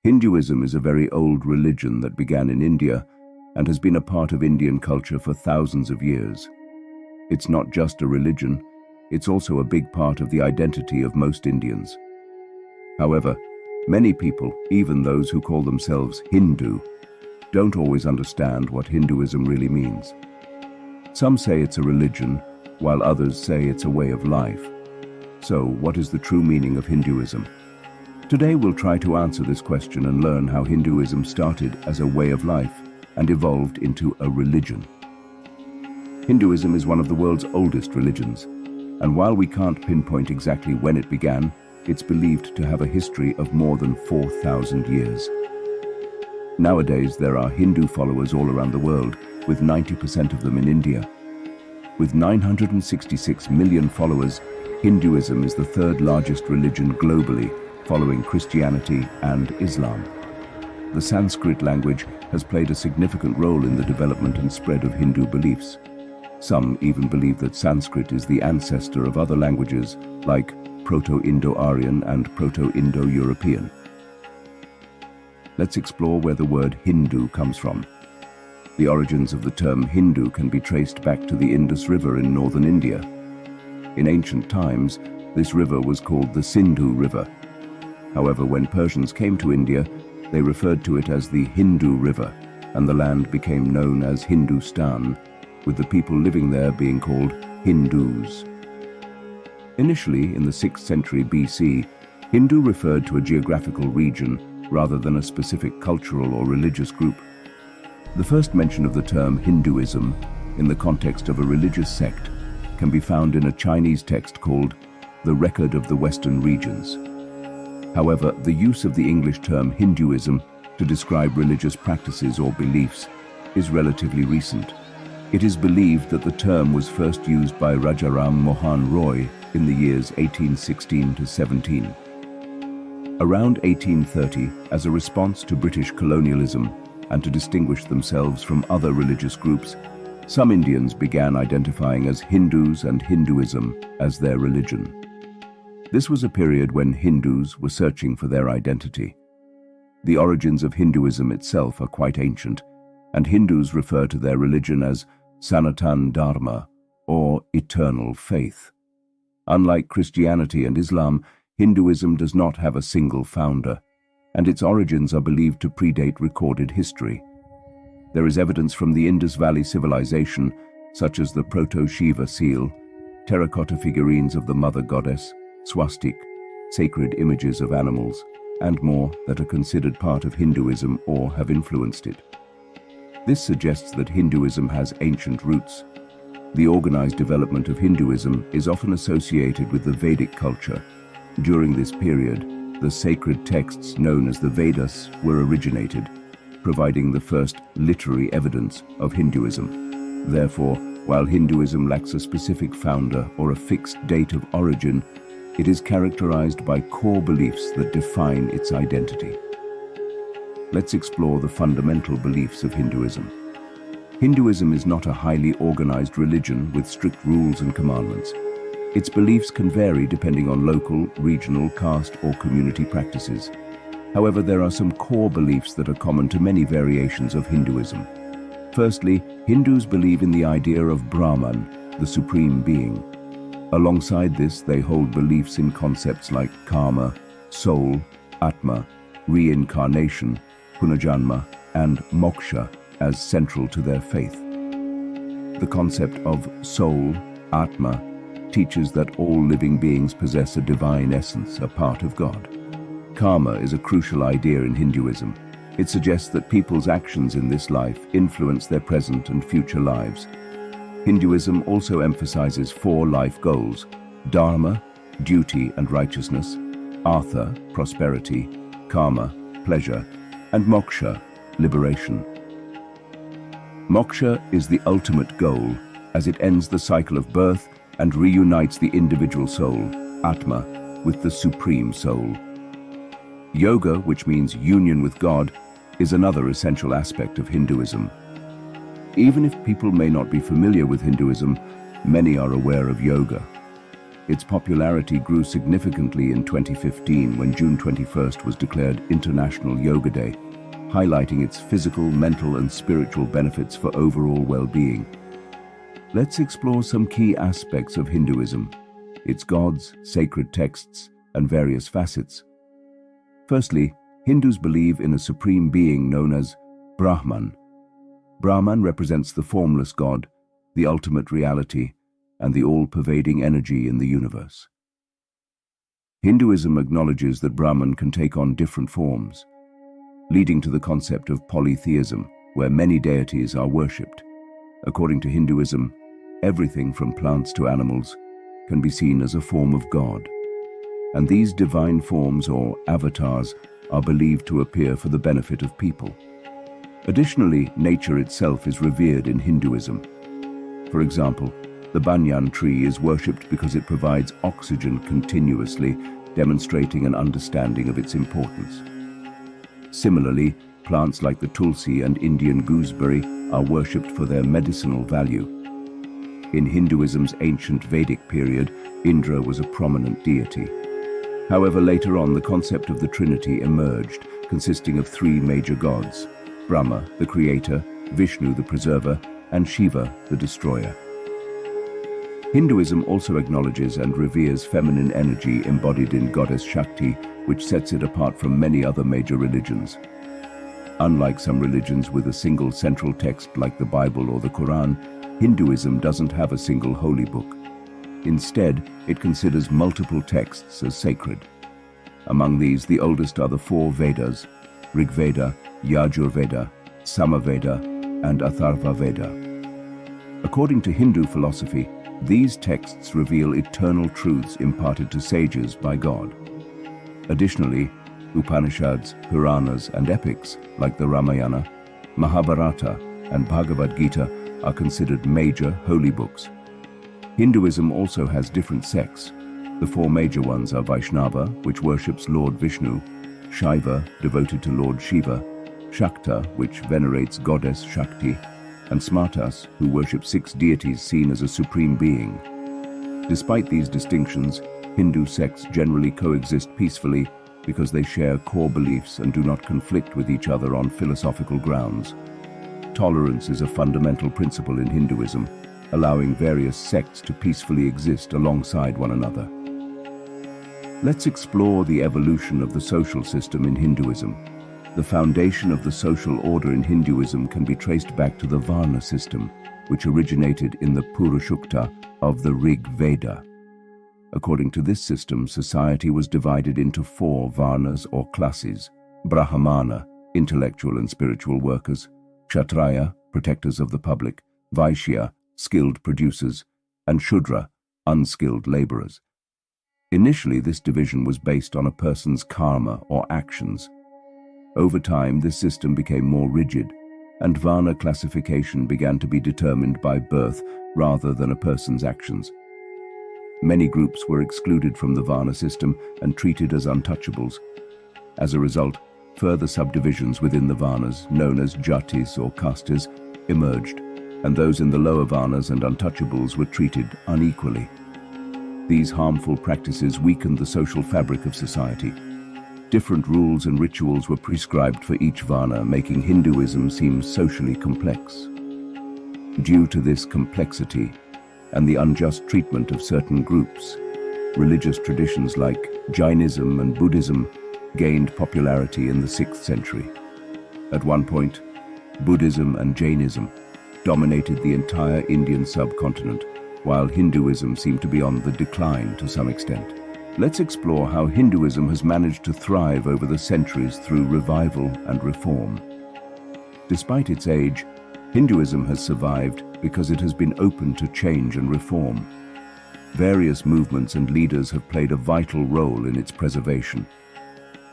Hinduism is a very old religion that began in India and has been a part of Indian culture for thousands of years. It's not just a religion, it's also a big part of the identity of most Indians. However, many people, even those who call themselves Hindu, don't always understand what Hinduism really means. Some say it's a religion, while others say it's a way of life. So, what is the true meaning of Hinduism? Today we'll try to answer this question and learn how Hinduism started as a way of life and evolved into a religion. Hinduism is one of the world's oldest religions, and while we can't pinpoint exactly when it began, it's believed to have a history of more than 4,000 years. Nowadays, there are Hindu followers all around the world, with 90% of them in India. With 966 million followers, Hinduism is the third largest religion globally, following Christianity and Islam. The Sanskrit language has played a significant role in the development and spread of Hindu beliefs. Some even believe that Sanskrit is the ancestor of other languages like Proto-Indo-Aryan and Proto-Indo-European. Let's explore where the word Hindu comes from. The origins of the term Hindu can be traced back to the Indus River in northern India. In ancient times, this river was called the Sindhu River. However, when Persians came to India, they referred to it as the Hindu River, and the land became known as Hindustan, with the people living there being called Hindus. Initially, in the 6th century BC, Hindu referred to a geographical region rather than a specific cultural or religious group. The first mention of the term Hinduism in the context of a religious sect can be found in a Chinese text called The Record of the Western Regions. However, the use of the English term Hinduism to describe religious practices or beliefs is relatively recent. It is believed that the term was first used by Rajaram Mohan Roy in the years 1816 to 17. Around 1830, as a response to British colonialism and to distinguish themselves from other religious groups, some Indians began identifying as Hindus and Hinduism as their religion. This was a period when Hindus were searching for their identity. The origins of Hinduism itself are quite ancient, and Hindus refer to their religion as Sanatan Dharma, or eternal faith. Unlike Christianity and Islam, Hinduism does not have a single founder, and its origins are believed to predate recorded history. There is evidence from the Indus Valley civilization, such as the Proto-Shiva seal, terracotta figurines of the Mother Goddess, swastik, sacred images of animals, and more that are considered part of Hinduism or have influenced it. This suggests that Hinduism has ancient roots. The organized development of Hinduism is often associated with the Vedic culture. During this period, the sacred texts known as the Vedas were originated, providing the first literary evidence of Hinduism. Therefore, while Hinduism lacks a specific founder or a fixed date of origin, it is characterized by core beliefs that define its identity. Let's explore the fundamental beliefs of Hinduism. Hinduism is not a highly organized religion with strict rules and commandments. Its beliefs can vary depending on local, regional, caste, or community practices. However, there are some core beliefs that are common to many variations of Hinduism. Firstly, Hindus believe in the idea of Brahman, the supreme being. Alongside this, they hold beliefs in concepts like karma, soul, atma, reincarnation, punarjanma, and moksha as central to their faith. The concept of soul, atma, teaches that all living beings possess a divine essence, a part of God. Karma is a crucial idea in Hinduism. It suggests that people's actions in this life influence their present and future lives. Hinduism also emphasizes 4 life goals: dharma, duty and righteousness; artha, prosperity; karma, pleasure; and moksha, liberation. Moksha is the ultimate goal, as it ends the cycle of birth and reunites the individual soul, Atma, with the Supreme Soul. Yoga, which means union with God, is another essential aspect of Hinduism. Even if people may not be familiar with Hinduism, many are aware of yoga. Its popularity grew significantly in 2015 when June 21st was declared International Yoga Day, highlighting its physical, mental, and spiritual benefits for overall well-being. Let's explore some key aspects of Hinduism, its gods, sacred texts, and various facets. Firstly, Hindus believe in a supreme being known as Brahman. Brahman represents the formless God, the ultimate reality, and the all-pervading energy in the universe. Hinduism acknowledges that Brahman can take on different forms, leading to the concept of polytheism, where many deities are worshipped. According to Hinduism, everything from plants to animals can be seen as a form of God, and these divine forms or avatars are believed to appear for the benefit of people. Additionally, nature itself is revered in Hinduism. For example, the banyan tree is worshipped because it provides oxygen continuously, demonstrating an understanding of its importance. Similarly, plants like the tulsi and Indian gooseberry are worshipped for their medicinal value. In Hinduism's ancient Vedic period, Indra was a prominent deity. However, later on, the concept of the Trinity emerged, consisting of three major gods: Brahma, the creator, Vishnu, the preserver, and Shiva, the destroyer. Hinduism also acknowledges and reveres feminine energy embodied in goddess Shakti, which sets it apart from many other major religions. Unlike some religions with a single central text like the Bible or the Quran, Hinduism doesn't have a single holy book. Instead, it considers multiple texts as sacred. Among these, the oldest are the four Vedas: Rig Veda, Yajur Veda, Samaveda, and Atharva Veda. According to Hindu philosophy, these texts reveal eternal truths imparted to sages by God. Additionally, Upanishads, Puranas, and epics like the Ramayana, Mahabharata, and Bhagavad Gita are considered major holy books. Hinduism also has different sects. The four major ones are Vaishnava, which worships Lord Vishnu; Shaiva, devoted to Lord Shiva; Shakta, which venerates goddess Shakti; and Smartas, who worship six deities seen as a supreme being. Despite these distinctions, Hindu sects generally coexist peacefully because they share core beliefs and do not conflict with each other on philosophical grounds. Tolerance is a fundamental principle in Hinduism, allowing various sects to peacefully exist alongside one another. Let's explore the evolution of the social system in Hinduism. The foundation of the social order in Hinduism can be traced back to the Varna system, which originated in the Purushukta of the Rig Veda. According to this system, society was divided into four Varnas or classes: Brahmana, intellectual and spiritual workers; Kshatriya, protectors of the public; Vaishya, skilled producers; and Shudra, unskilled laborers. Initially, this division was based on a person's karma or actions. Over time, this system became more rigid, and Varna classification began to be determined by birth rather than a person's actions. Many groups were excluded from the Varna system and treated as untouchables. As a result, further subdivisions within the Varnas, known as jatis or castes, emerged, and those in the lower Varnas and untouchables were treated unequally. These harmful practices weakened the social fabric of society. Different rules and rituals were prescribed for each Varna, making Hinduism seem socially complex. Due to this complexity and the unjust treatment of certain groups, religious traditions like Jainism and Buddhism gained popularity in the 6th century. At one point, Buddhism and Jainism dominated the entire Indian subcontinent, while Hinduism seemed to be on the decline to some extent. Let's explore how Hinduism has managed to thrive over the centuries through revival and reform. Despite its age, Hinduism has survived because it has been open to change and reform. Various movements and leaders have played a vital role in its preservation.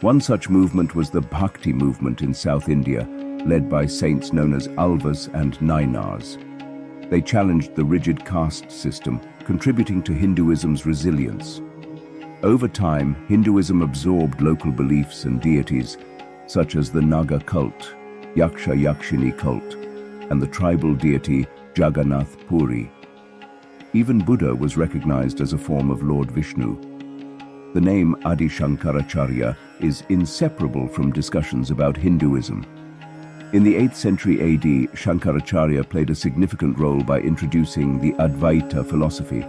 One such movement was the Bhakti movement in South India, led by saints known as Alvas and Nainars. They challenged the rigid caste system, contributing to Hinduism's resilience. Over time, Hinduism absorbed local beliefs and deities, such as the Naga cult, Yaksha Yakshini cult, and the tribal deity Jagannath Puri. Even Buddha was recognized as a form of Lord Vishnu. The name Adi Shankaracharya is inseparable from discussions about Hinduism. In the 8th century AD, Shankaracharya played a significant role by introducing the Advaita philosophy,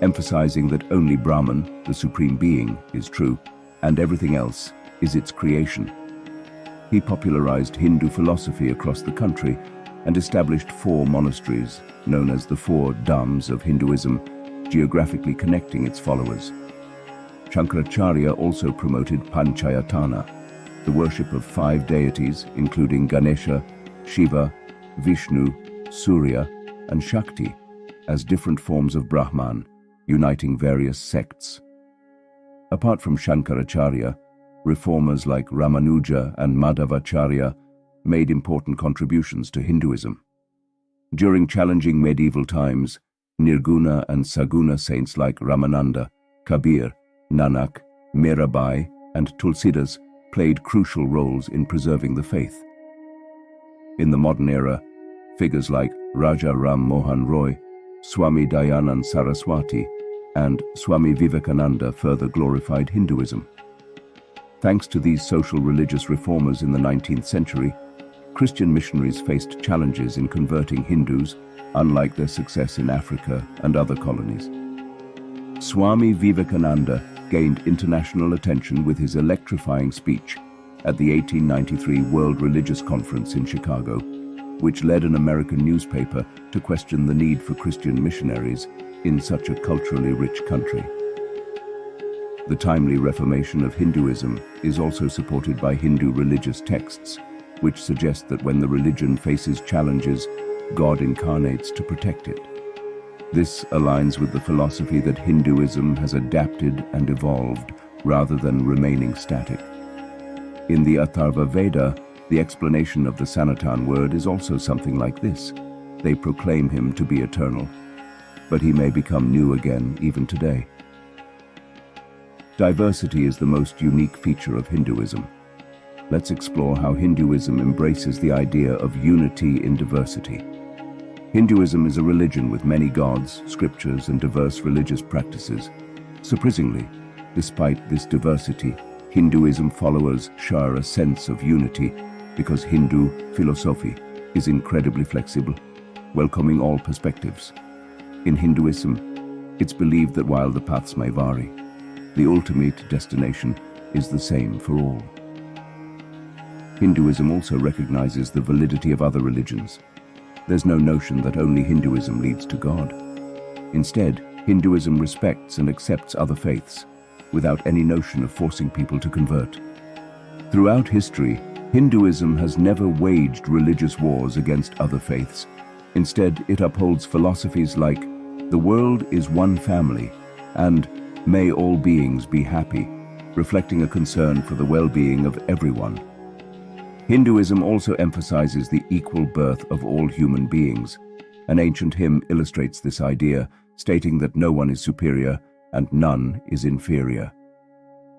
emphasizing that only Brahman, the supreme being, is true, and everything else is its creation. He popularized Hindu philosophy across the country and established 4 monasteries, known as the 4 Dhams of Hinduism, geographically connecting its followers. Shankaracharya also promoted Panchayatana, the worship of 5 deities, including Ganesha, Shiva, Vishnu, Surya, and Shakti, as different forms of Brahman, uniting various sects. Apart from Shankaracharya, reformers like Ramanuja and Madhvacharya made important contributions to Hinduism. During challenging medieval times, Nirguna and Saguna saints like Ramananda, Kabir, Nanak, Mirabai, and Tulsidas played crucial roles in preserving the faith. In the modern era, figures like Raja Ram Mohan Roy, Swami Dayanand Saraswati, and Swami Vivekananda further glorified Hinduism. Thanks to these social religious reformers in the 19th century, Christian missionaries faced challenges in converting Hindus, unlike their success in Africa and other colonies. Swami Vivekananda gained international attention with his electrifying speech at the 1893 World Religious Conference in Chicago, which led an American newspaper to question the need for Christian missionaries in such a culturally rich country. The timely reformation of Hinduism is also supported by Hindu religious texts, which suggest that when the religion faces challenges, God incarnates to protect it. This aligns with the philosophy that Hinduism has adapted and evolved rather than remaining static. In the Atharva Veda, the explanation of the Sanatan word is also something like this. They proclaim him to be eternal, but he may become new again even today. Diversity is the most unique feature of Hinduism. Let's explore how Hinduism embraces the idea of unity in diversity. Hinduism is a religion with many gods, scriptures, and diverse religious practices. Surprisingly, despite this diversity, Hinduism followers share a sense of unity because Hindu philosophy is incredibly flexible, welcoming all perspectives. In Hinduism, it's believed that while the paths may vary, the ultimate destination is the same for all. Hinduism also recognizes the validity of other religions. There's no notion that only Hinduism leads to God. Instead, Hinduism respects and accepts other faiths, without any notion of forcing people to convert. Throughout history, Hinduism has never waged religious wars against other faiths. Instead, it upholds philosophies like, "The world is one family," and "May all beings be happy," reflecting a concern for the well-being of everyone. Hinduism also emphasizes the equal birth of all human beings. An ancient hymn illustrates this idea, stating that no one is superior and none is inferior.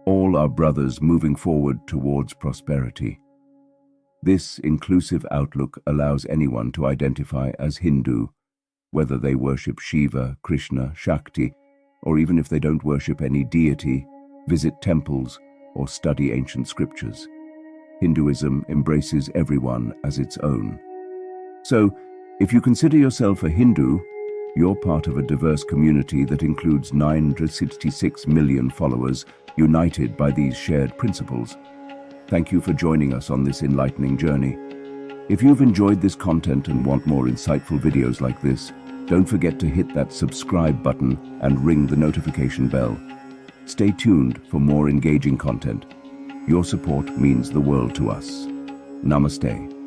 All are brothers moving forward towards prosperity. This inclusive outlook allows anyone to identify as Hindu, whether they worship Shiva, Krishna, Shakti, or even if they don't worship any deity, visit temples, or study ancient scriptures. Hinduism embraces everyone as its own. So, if you consider yourself a Hindu, you're part of a diverse community that includes 966 million followers united by these shared principles. Thank you for joining us on this enlightening journey. If you've enjoyed this content and want more insightful videos like this, don't forget to hit that subscribe button and ring the notification bell. Stay tuned for more engaging content. Your support means the world to us. Namaste.